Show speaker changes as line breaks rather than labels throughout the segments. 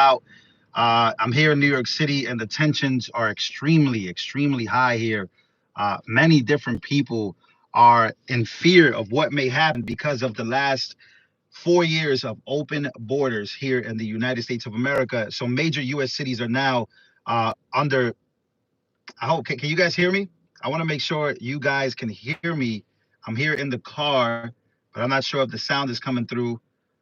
out. I'm here in New York City, and the tensions are extremely high here. Many different people are in fear of what may happen because of the last 4 years of open borders here in the United States of America. So major U.S. cities are now under. I hope can you guys hear me? I want to make sure you guys can hear me. I'm here in the car, but I'm not sure if the sound is coming through.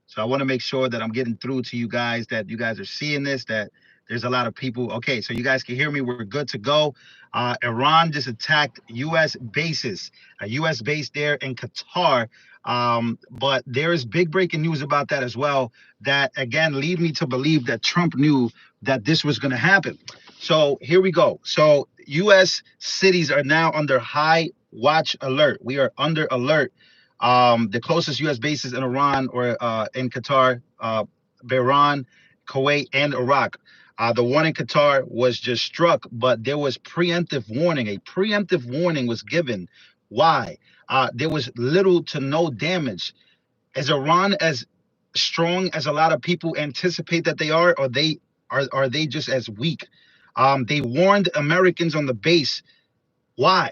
So I want to make sure that I'm getting through to you guys, that you guys are seeing this, that there's a lot of people. Okay, so you guys can hear me. We're good to go. Iran just attacked U.S. bases, a U.S. base there in Qatar. But there is big breaking news about that as well, that again lead me to believe that Trump knew that this was going to happen. So here we go. So U.S. cities are now under high watch alert. We are under alert. The closest U.S. bases in Iran or in Qatar, Bahrain, Kuwait, and Iraq. The one in Qatar was just struck, but there was preemptive warning. A preemptive warning was given. Why? There was little to no damage. Is Iran as strong as a lot of people anticipate that they are, or are they just as weak? They warned Americans on the base. Why?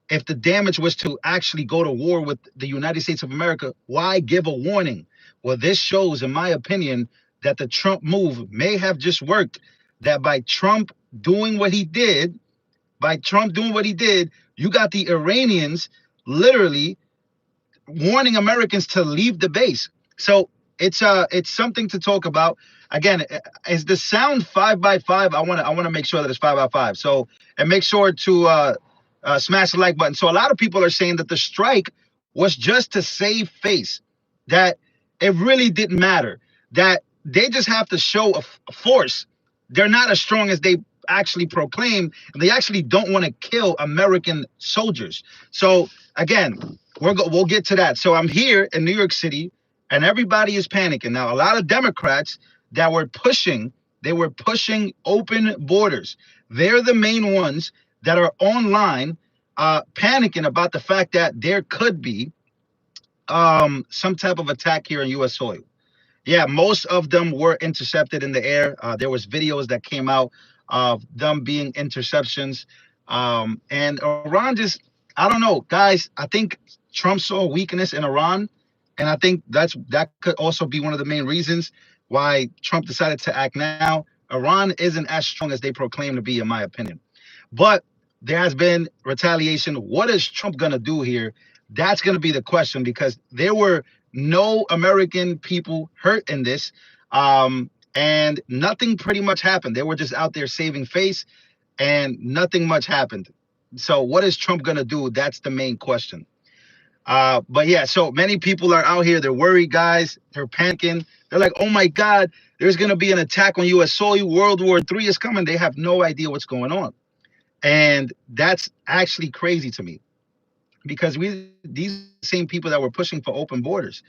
If the damage was to actually go to war with the United States of America, why give a warning? Well, this shows, in my opinion, that the Trump move may have just worked. That by Trump doing what he did, you got the Iranians literally warning Americans to leave the base. So it's something to talk about. Again, is the sound 5x5? I want to make sure that it's 5x5. So, and make sure to smash the like button. So a lot of people are saying that the strike was just to save face, that it really didn't matter, that they just have to show a force. They're not as strong as they actually proclaim, and they actually don't want to kill American soldiers. So again, we'll get to that. So I'm here in New York City, and everybody is panicking. Now, a lot of Democrats that were pushing open borders. They're the main ones that are online panicking about the fact that there could be some type of attack here in U.S. soil. Yeah, most of them were intercepted in the air. There was videos that came out of them being interceptions. And Iran just, I don't know, guys, I think Trump saw weakness in Iran. And I think that could also be one of the main reasons why Trump decided to act now. Iran isn't as strong as they proclaim to be, in my opinion. But there has been retaliation. What is Trump going to do here? That's going to be the question, because there were no American people hurt in this. And nothing pretty much happened. They were just out there saving face, and nothing much happened. So what is Trump going to do? That's the main question. But yeah, so many people are out here. They're worried, guys. They're panicking. They're like, oh my God, there's going to be an attack on U.S. soil. World War III is coming. They have no idea what's going on. And that's actually crazy to me, because these same people that were pushing for open borders.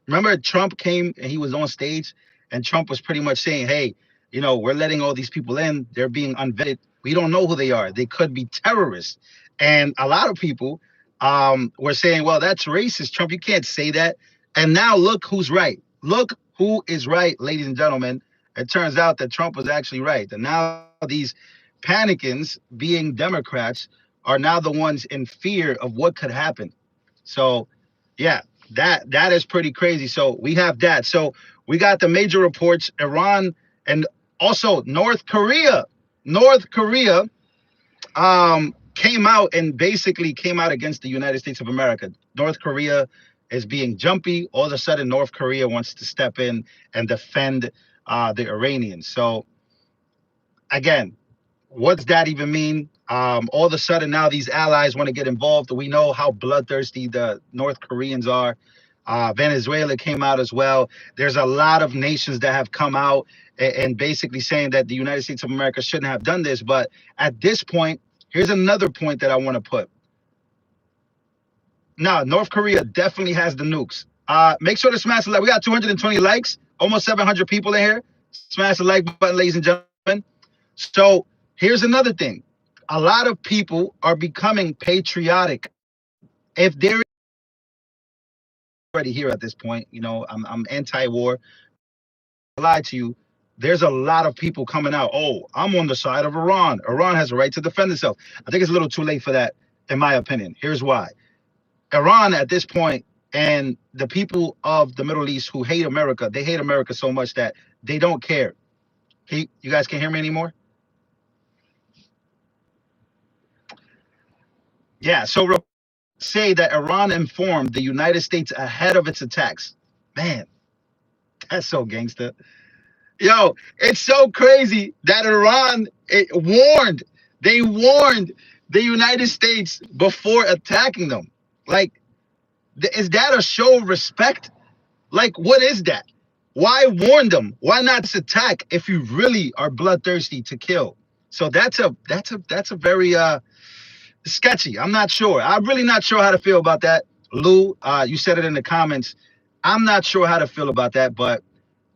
Remember, Trump came and he was on stage, and Trump was pretty much saying, hey, we're letting all these people in. They're being unvetted. We don't know who they are. They could be terrorists. And a lot of people were saying, well, that's racist, Trump. You can't say that. And now look who's right. Look who is right, ladies and gentlemen. It turns out that Trump was actually right. And now these panicans, being Democrats, are now the ones in fear of what could happen. So, yeah, that is pretty crazy. So we have that. So we got the major reports, Iran, and also North Korea. North Korea came out against the United States of America. North Korea is being jumpy. All of a sudden, North Korea wants to step in and defend the Iranians. So again, what does that even mean? All of a sudden now these allies want to get involved. We know how bloodthirsty the North Koreans are. Venezuela came out as well. There's a lot of nations that have come out and basically saying that the United States of America shouldn't have done this. But at this point, here's another point that I want to put. Now, North Korea definitely has the nukes. Make sure to smash the like. We got 220 likes, almost 700 people in here. Smash the like button, ladies and gentlemen. So here's another thing. A lot of people are becoming patriotic. If they're already here at this point, I'm anti-war. I lied to you. there's a lot of people coming out. Oh, I'm on the side of Iran. Iran has a right to defend itself. I think it's a little too late for that, in my opinion. Here's why. Iran at this point, and the people of the Middle East who hate America, they hate America so much that they don't care. You guys can't hear me anymore? Yeah, so say that Iran informed the United States ahead of its attacks. Man, that's so gangster. Yo, it's so crazy that Iran they warned the United States before attacking them. Like, is that a show of respect? Like, what is that? Why warn them? Why not just attack if you really are bloodthirsty to kill? So that's a very sketchy. I'm not sure. I'm really not sure how to feel about that. Lou, you said it in the comments. I'm not sure how to feel about that, but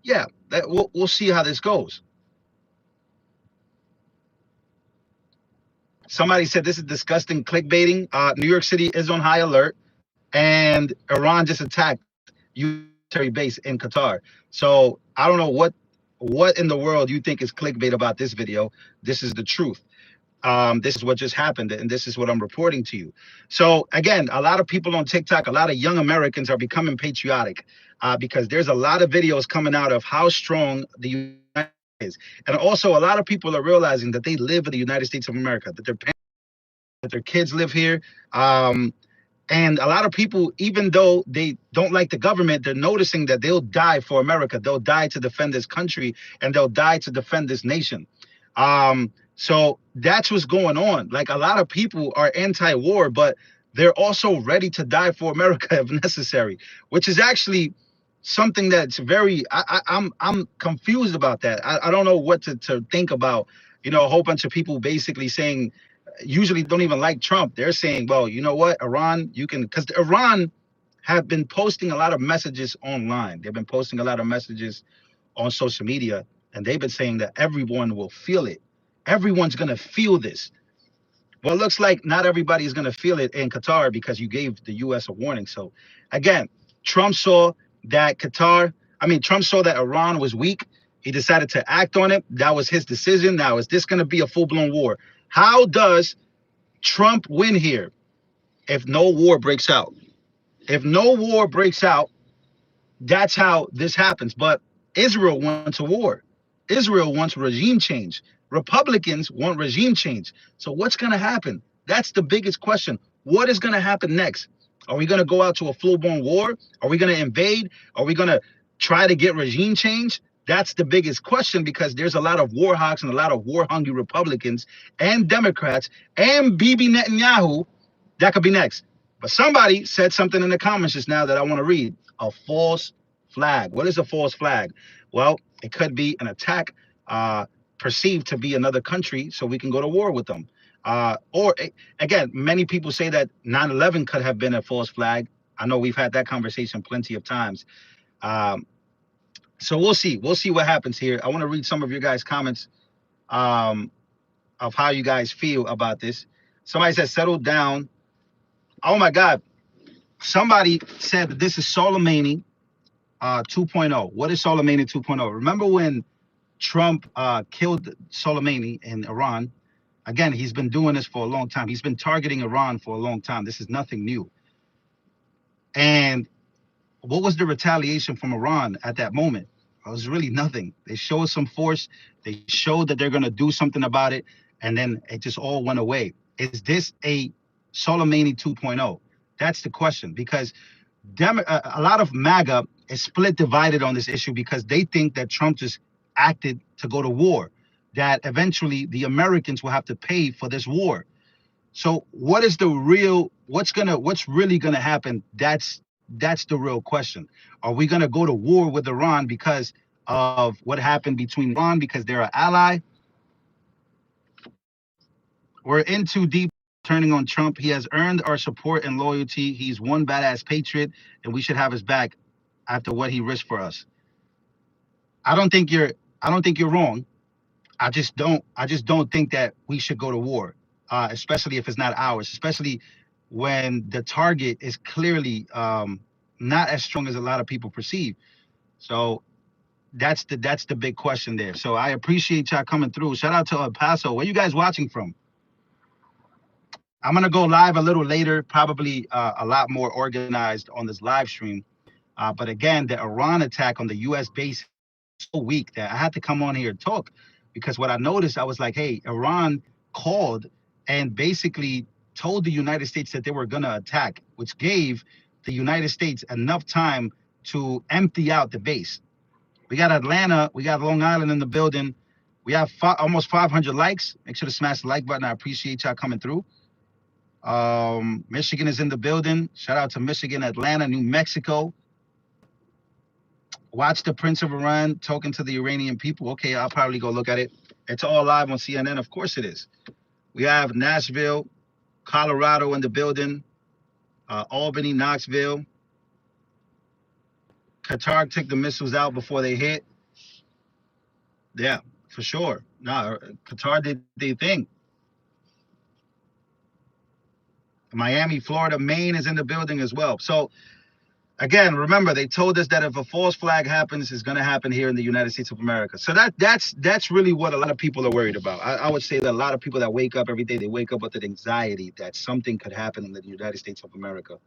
yeah, we'll see how this goes. Somebody said this is disgusting clickbaiting. New York City is on high alert, and Iran just attacked military base in Qatar. So I don't know what in the world you think is clickbait about this video. This is the truth. This is what just happened, and this is what I'm reporting to you. So again, a lot of people on TikTok, a lot of young Americans are becoming patriotic because there's a lot of videos coming out of how strong the United States is, and also a lot of people are realizing that they live in the United States of America, that their parents, that their kids live here. And a lot of people, even though they don't like the government, they're noticing that they'll die for America. They'll die to defend this country, and they'll die to defend this nation. So that's what's going on. Like, a lot of people are anti-war, but they're also ready to die for America if necessary, which is actually something that's very, I'm confused about that. I don't know what to think about. You know, a whole bunch of people basically saying, usually don't even like Trump. They're saying, well, you know what, Iran, you can, because Iran have been posting a lot of messages online. They've been posting a lot of messages on social media, and they've been saying that everyone will feel it. Everyone's going to feel this. Well, it looks like not everybody is going to feel it in Qatar because you gave the U.S. a warning. So again, Trump saw that Trump saw that Iran was weak. He decided to act on it. That was his decision. Now, is this going to be a full-blown war? How does Trump win here if no war breaks out? If no war breaks out, that's how this happens. But Israel wants a war. Israel wants regime change. Republicans want regime change. So what's going to happen? That's the biggest question. What is going to happen next? Are we going to go out to a full-blown war? Are we going to invade? Are we going to try to get regime change? That's the biggest question, because there's a lot of war hawks and a lot of war-hungry Republicans and Democrats and Bibi Netanyahu that could be next. But somebody said something in the comments just now that I want to read. A false flag. What is a false flag? Well, it could be an attack perceived to be another country, so we can go to war with them. Or again, many people say that 9/11 could have been a false flag. I know we've had that conversation plenty of times. So we'll see. We'll see what happens here. I want to read some of your guys' comments of how you guys feel about this. Somebody said, settle down. Oh my God. Somebody said that this is Soleimani 2.0. What is Soleimani 2.0? Remember when Trump killed Soleimani in Iran? Again, he's been doing this for a long time. He's been targeting Iran for a long time. This is nothing new. And what was the retaliation from Iran at that moment? It was really nothing. They showed some force. They showed that they're going to do something about it. And then it just all went away. Is this a Soleimani 2.0? That's the question, because a lot of MAGA is split divided on this issue because they think that Trump just acted to go to war, that eventually the Americans will have to pay for this war. So what is the real, what's really going to happen? That's the real question. Are we going to go to war with Iran because of what happened between Iran, because they're an ally? We're in too deep turning on Trump. He has earned our support and loyalty. He's one badass patriot, and we should have his back after what he risked for us. I don't think you're wrong. I just don't think that we should go to war, especially if it's not ours, especially when the target is clearly not as strong as a lot of people perceive. So that's the big question there. So I appreciate y'all coming through. Shout out to Paso. Where you guys watching from? I'm gonna go live a little later, probably a lot more organized on this live stream. But again, the Iran attack on the U.S. base is so weak that I had to come on here and talk, because what I noticed, I was like, hey, Iran called and basically told the United States that they were gonna attack, which gave the United States enough time to empty out the base. We got Atlanta, we got Long Island in the building. We have almost 500 likes. Make sure to smash the like button. I appreciate y'all coming through. Michigan is in the building. Shout out to Michigan, Atlanta, New Mexico. Watch the Prince of Iran talking to the Iranian people. Okay, I'll probably go look at it. It's all live on CNN. Of course it is. We have Nashville, Colorado in the building. Albany, Knoxville. Qatar took the missiles out before they hit. Yeah, for sure. No, Qatar did their thing. Miami, Florida, Maine is in the building as well. So again, remember, they told us that if a false flag happens, it's going to happen here in the United States of America. So that's really what a lot of people are worried about. I would say that a lot of people that wake up every day, they wake up with an anxiety that something could happen in the United States of America.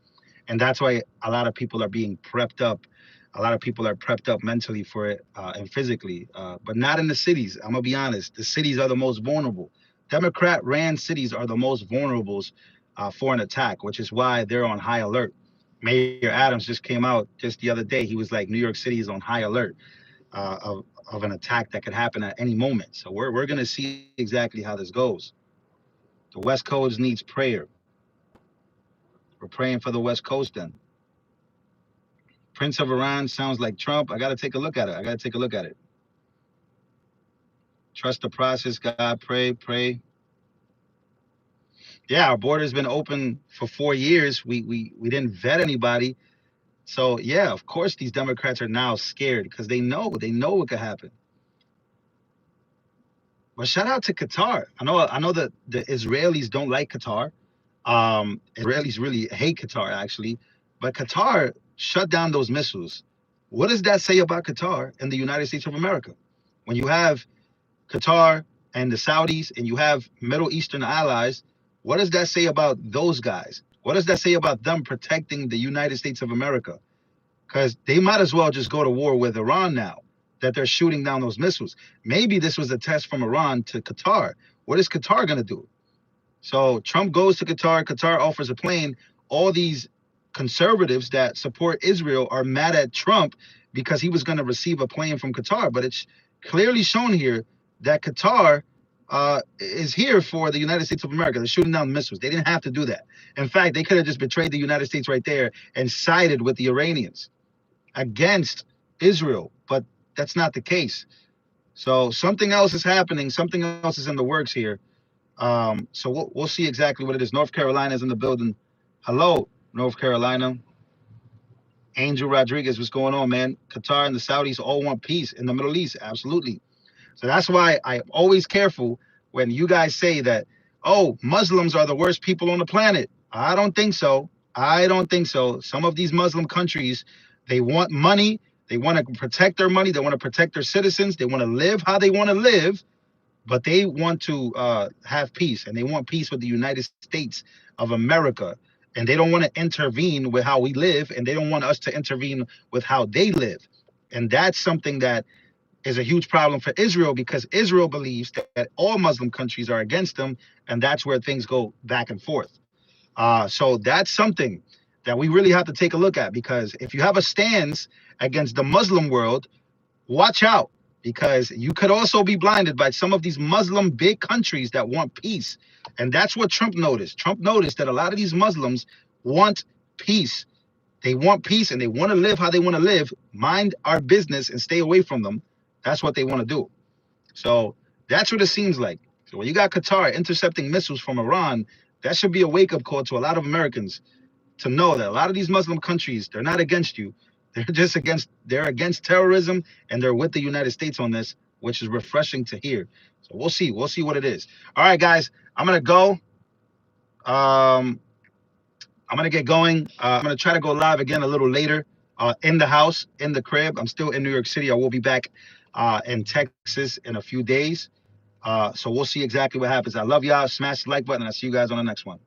And that's why a lot of people are being prepped up. A lot of people are prepped up mentally for it and physically, but not in the cities. I'm going to be honest. The cities are the most vulnerable. Democrat-ran cities are the most vulnerable for an attack, which is why they're on high alert. Mayor Adams just came out just the other day. He was like, New York City is on high alert of an attack that could happen at any moment. So we're going to see exactly how this goes. The West Coast needs prayer. We're praying for the West Coast then. Prince of Iran sounds like Trump. I got to take a look at it. Trust the process, God. Pray. Yeah, our border's been open for 4 years. We didn't vet anybody. So yeah, of course these Democrats are now scared because they know what could happen. But shout out to Qatar. I know that the Israelis don't like Qatar. Israelis really hate Qatar actually, but Qatar shut down those missiles. What does that say about Qatar and the United States of America? When you have Qatar and the Saudis and you have Middle Eastern allies, what does that say about those guys? What does that say about them protecting the United States of America? Because they might as well just go to war with Iran now that they're shooting down those missiles. Maybe this was a test from Iran to Qatar. What is Qatar going to do? So Trump goes to Qatar. Qatar offers a plane. All these conservatives that support Israel are mad at Trump because he was going to receive a plane from Qatar. But it's clearly shown here that Qatar is here for the United States of America. They're shooting down missiles. They didn't have to do that. In fact, they could have just betrayed the United States right there and sided with the Iranians against Israel. But that's not the case. So something else is happening. Something else is in the works here. So we'll see exactly what it is. North Carolina is in the building. Hello, North Carolina. Angel Rodriguez, what's going on, man? Qatar and the Saudis all want peace in the Middle East. Absolutely. So that's why I'm always careful when you guys say that, oh, Muslims are the worst people on the planet. I don't think so. Some of these Muslim countries, they want money. They want to protect their money. They want to protect their citizens. They want to live how they want to live. But they want to have peace, and they want peace with the United States of America. And they don't want to intervene with how we live, and they don't want us to intervene with how they live. And that's something that is a huge problem for Israel, because Israel believes that all Muslim countries are against them, and that's where things go back and forth. So that's something that we really have to take a look at, because if you have a stance against the Muslim world, watch out. Because you could also be blinded by some of these Muslim big countries that want peace. And that's what Trump noticed. Trump noticed that a lot of these Muslims want peace. They want peace and they want to live how they want to live. Mind our business and stay away from them. That's what they want to do. So that's what it seems like. So when you got Qatar intercepting missiles from Iran, that should be a wake-up call to a lot of Americans to know that a lot of these Muslim countries, they're not against you. They're against terrorism, and they're with the United States on this, which is refreshing to hear. So we'll see what it is. All right, guys, I'm gonna go. I'm gonna get going. I'm gonna try to go live again a little later in the house, in the crib. I'm still in New York City. I will be back in Texas in a few days. So we'll see exactly what happens. I love y'all. Smash the like button. I'll see you guys on the next one.